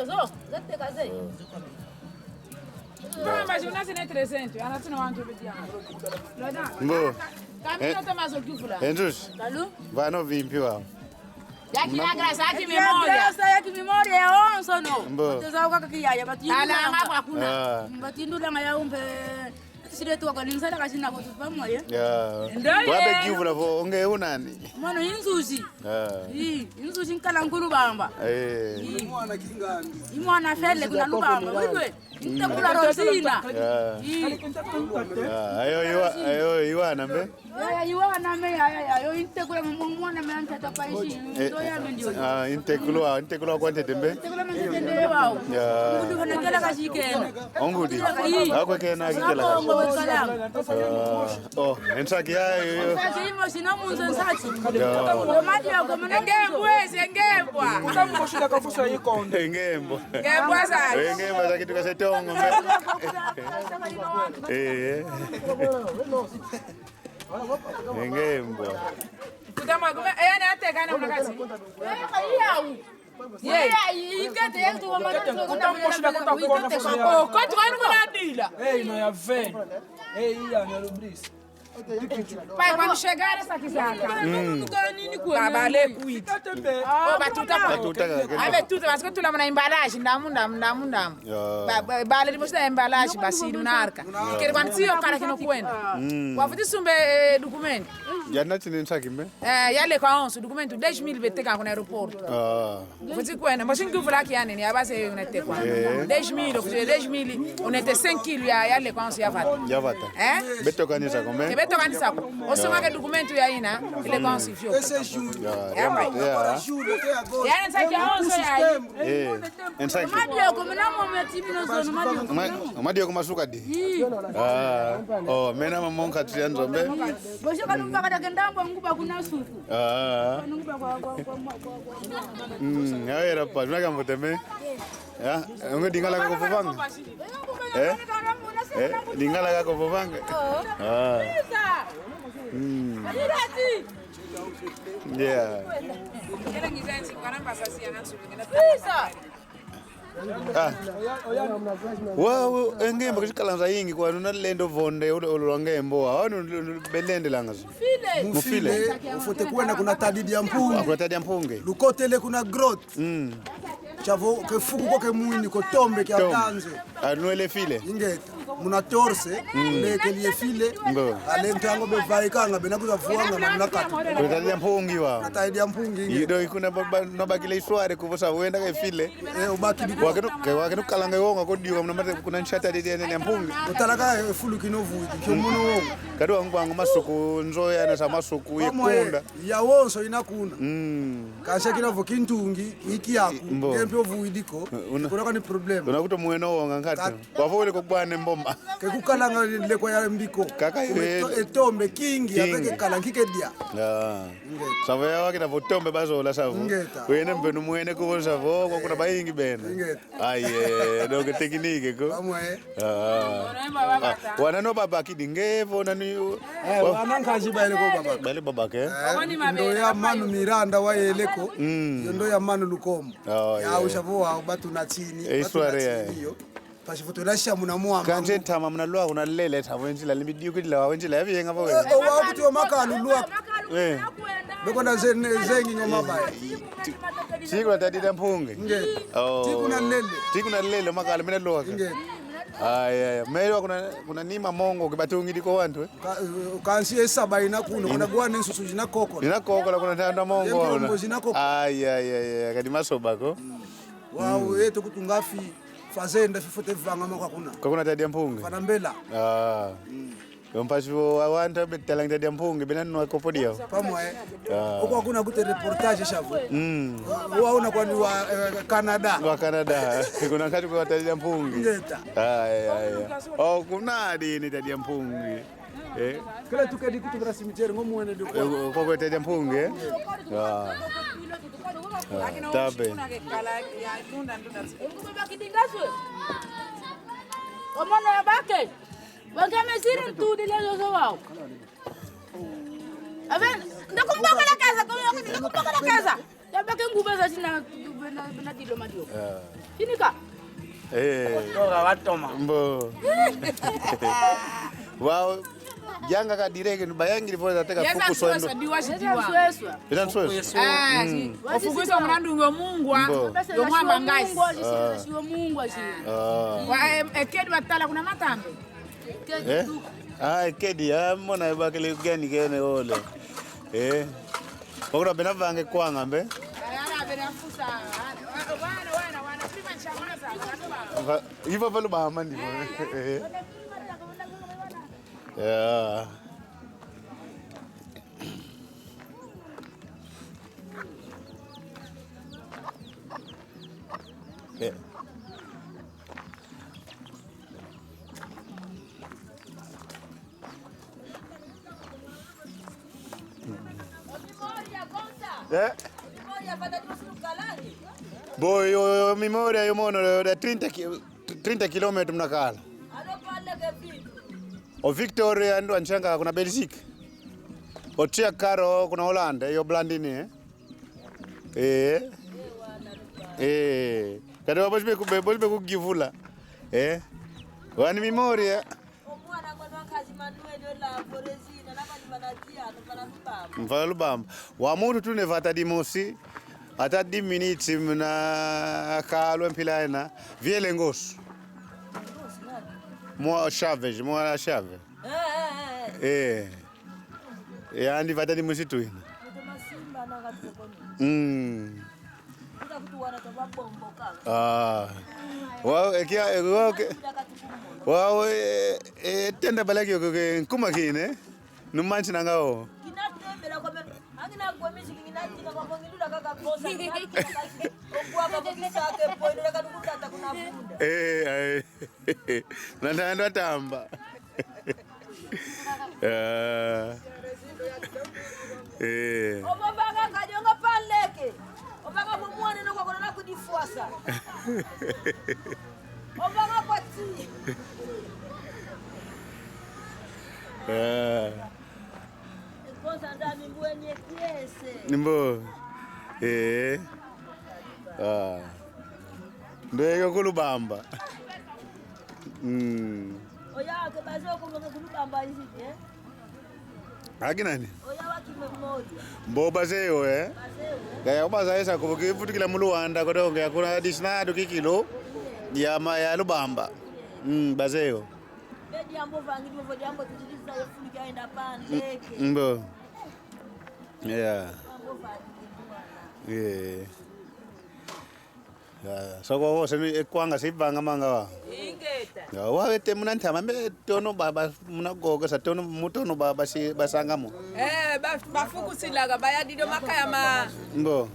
zo, zate kaze. Mas eu nasci nem 300, eu nasci no ano de Mbo. Caminho tá mais o que fula. Enjus. Alô? Vai no vimpi wa. Yaki na graça, yaki memória. Yaki memória é onso no. Mbo. Tuzao kaka kiyaya bati. Ala ngapa kuna. Bati ndula ngaya umpe. Sire tu akanisala kasina kwa tupamoja. Yeah. Wabe kivu lavo onge unani. Mwana inzuzi. Inzuzi nkala nkulu bamba. Mwana kingani. Imwana fele kuna Lubamba. Wewe. Nitakula rosina. Ayo iwana mbe. Iwana me ayo nitakula mwana me antata paishi. Ndo ya ndio. Intekula kwa tembe. Nitakula mtende wao. Ngudu kana kala kashikena. Ongudi. Akwa kena kikela. Oh, ensaki yayo. Sasa imo sina munzo nsati. Mali yako mna ngembwa. Utamkoshida kafusa yikonde. Ngembwa. Ngembwa sana. Ngembwa za kitu kasetongo. Ngembwa. Kutama kuma yana atekana mnakazi. Yau. Ikete yetu wa matatu Utamkoshida kutakuwa kafusa ya. Oh, kwa tuani kuna dila. No ya ven. Iya na lubrisi. Pai quando chegar essa quisaka. Babale kuit. Oh, batuta. Ave tudo, mas quando tu leva na embalagem, ndamu. Bale de mostrar a embalagem, bacino na arca. Que quando se o cara que não cuenta. Kwa futi sumbe documento. Ya nati nensaki mbe? Yale kwa onso documento 10.000 beteka kwa aeroporto. Futi kwenda, mas singu fula kiane ni abase unete kwa. 10.000, 10.000, unete 5 kg ya yale kwa onso yavata. Yavata. Beto kanisa kombe. Beto kanisa ko. Osoma ke documento ya ina ile kwa onso fio. Ya nsaki onso ya. Ensaki. Madio ko mna mo metibi no zo madio. Madio ko masuka di. Oh, mena mamonka trianzo mbe. Bosho kalumba kada kendambo nguba kuna suku. Nguba kwa. Ya era pa, naga moteme. Ya, unge dingala ka kopopanga. Dingala ka kopopanga. Yeah. Era ngizenzi kwanamba sasi yanasubikana. Wow, engembo kishikalanza yingi kwa nalendo vonde ulwangembo. Awanu belende langazo. Mufile ufote kuenda kuna tadidi ya mpunge. Kuna tadidi ya mpunge. Lukotele kuna grot. Chavo ke fuku kwa ke muini ko tombe ke atanze. Anuele file. Ingeta. Muna torse leke liye file. Ale ntango be vaikanga benakuza fuanga na mnakata. Kuna tadidi ya mpungi wa. Tadidi ya mpungi ingeta. Yido ikuna nobakile isware kuvosa uenda ke file. Ubaki diko. Wakenu kalanga yonga kodiwa mnamate kuna nshata tadidi ya mpungi. Utalaka fulu kinovu kyomuno wonga. Kadu ngwangu masuku nzoya na samasuku yekunda. Ya wonso inakuna. Kasha kinovu kintungi iki yako. Ngempe ovuidiko. Kuna kani problem. Unakuta mueno wonga ngati. Wafole kokubane mbomba. Ke kukalanga le kwa ya mbiko. Kaka etombe kingi apeke kalangike dia. Savo ya wakina votombe bazola savo. Wene mbenu muene kuvo savo kwa kuna bayingi bene. Aye, doge teknike ko. Pamwe. Wana no baba kidingevo nani. Wana nkaji baile ko baba. Baile baba ke. Ndo ya manu Miranda wa eleko. Ndo ya manu Lukombo. Ya ushavo wa batu na chini. Isware. Pashifoto lasha muna muamba. Kanje tama muna lwa kuna lele tamo njila limidi ukidila wenjila yavi yenga bawe. Wa kuti wa makalu lwa. Bekonda zengi ngoma baya. Tikuna tadida mpunge. Tikuna lele makalu mina lwa. Aya, meyo kuna nima mongo kibatungi diko wantu. Kansi esaba inakuno kuna gwane nsusu jina koko. Jina koko la kuna tanda mongo. Aya, kadi masoba ko. Wow, yeto kutungafi fazenda fifote vanga mako kuna. Kuna tadi mpunge. Fana mbela. Mpasho awanta betalang tadi mpunge benanu ko podio. Pamwe. Uko kuna gute reportage shavu. Waona kwa ni wa Canada. Wa Canada. Kuna kati kwa tadi mpunge. Ngeta. Aya. Oh, kuna dini tadi mpunge. Kila tukadi kutu cimetière ngomwene diko. Kwa tadi mpunge. Tabe. Omona ya bake. Wangame siri tu dile zo wao. Aven, ndakumbuka la casa, ndakumbuka la casa. Ya Baba kengubaza sina benadilo madio. Finika. Ora watoma. Mbo. Wow. Janga ka direge bayangi livoza teka fuku so ndo. Bila sweswa. Ofukuso mrandu ngomungwa. Yomwamba ngazi. Sio Mungu ashiri. Ekedi batala kuna matambe. Ekedi mona ibakele gani kene ole. Bakura bena vange kwanga mbe. Ayana bena fusa. Wana prima chamaza. Ivo velo bahama ndimo. Yeah. Yeah. Boy, memoria yo mono da 30 km mnakala. O Victoria ndo anchanga kuna Belgique. O tia karo kuna Holanda yo blandini Kada bosbe ku givula. Wani memoria. Mfala Lubamba. Wa muntu tune vata dimosi. Ata 10 minutes mna kalwe mpilana viele ngosu. Moi Chaves. Andi vata dimosi tu ina. Wow, tenda balaki yo kuma kine. Numanchi nangao. Nanda tamba. Obanga kajonga paleke. Obanga mumwane no kwa kona kudifuasa. Obanga kwati. Kwanza ndani mbwenye kiese. Nimbo. Ndego kulubamba. Oya ke bazo ko kulubamba hizi Akinani? Oya wakime mmoja. Mboba zeo Gaya obaza esa kuvuki futikila muluwanda kodonge yakuna disnado kikilo ya Lubamba. Bazeo. Bedi ambo vangi mvo jambo tujiliza yofunika aenda pandeke. Mbo. Yeah. So go se kwanga sibanga manga wa. Ingeta. Wa wete munantama me tono baba munagoga sa tono mutono baba si basangamo. Bafukusilaga bayadido makaya Mbo.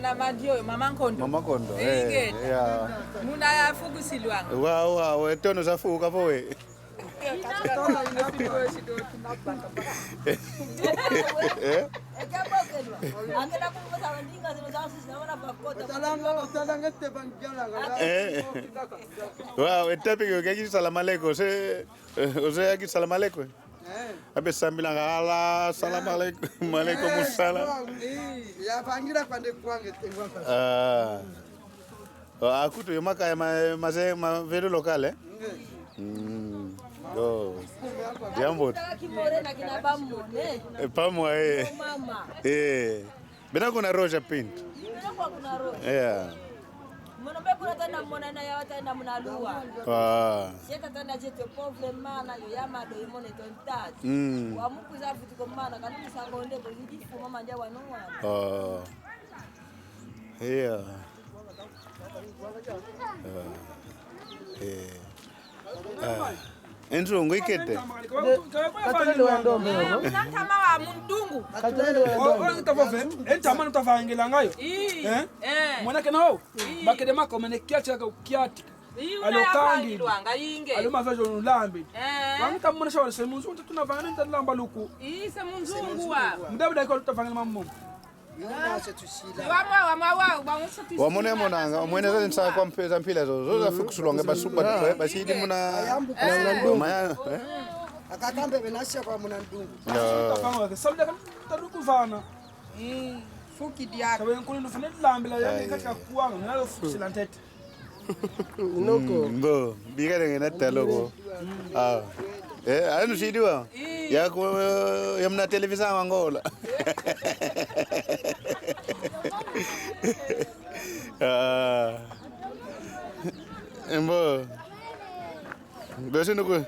Na madio mama Kondo. Yeah. Muna ya fukusilwanga. Wa tono zafuka powe. Wow, etapigo que aquí salam aleikum, o sea aquí salam aleikum. Abe sambila ngala salam aleikum, aleikum salam. Ya pangira pande kwange Akutu yomaka ya ma velo local Jambo. Pamo Mama. Bena kuna roja pinto. Kuna roja. Yeah. Mwana kuna tena mwana na yawa tena mnalua. Seta tena jete povle mana yo yamado imone tontati. Wa mukuza vitiko mana kana musangonde ko yidifu mama nja wanwa. Yeah. Enzo ngikete. Katele wa ndombe yo. Natama wa mundungu. Katele wa ndombe. Utavove. Entama nutavangela ngayo. Mwana kenao. Bakede mako menekiacha kiati. Alokangi. Aloma vajo nulambi. Wangita mwana shawa semunzu tunavangana ntalamba luku. Se munzungu wa. Mdabda ko tutavangela mammo. Wamone monanga omwene za nsa kwa mpeza mpila zo za fukusulonge basuba basidi muna maya akakambe benasha kwa muna ndungu Tafanga sabda kan taruku vana Fuki diako. Sabe nkulu nufune lambela yani katika kuanga nalo fusi la ntete. Noko. Mbo, biga ngena talo. Ah. Anu sidiwa. Ya ko yamna televisa Angola. Ah. Mbo. Dosi nuko.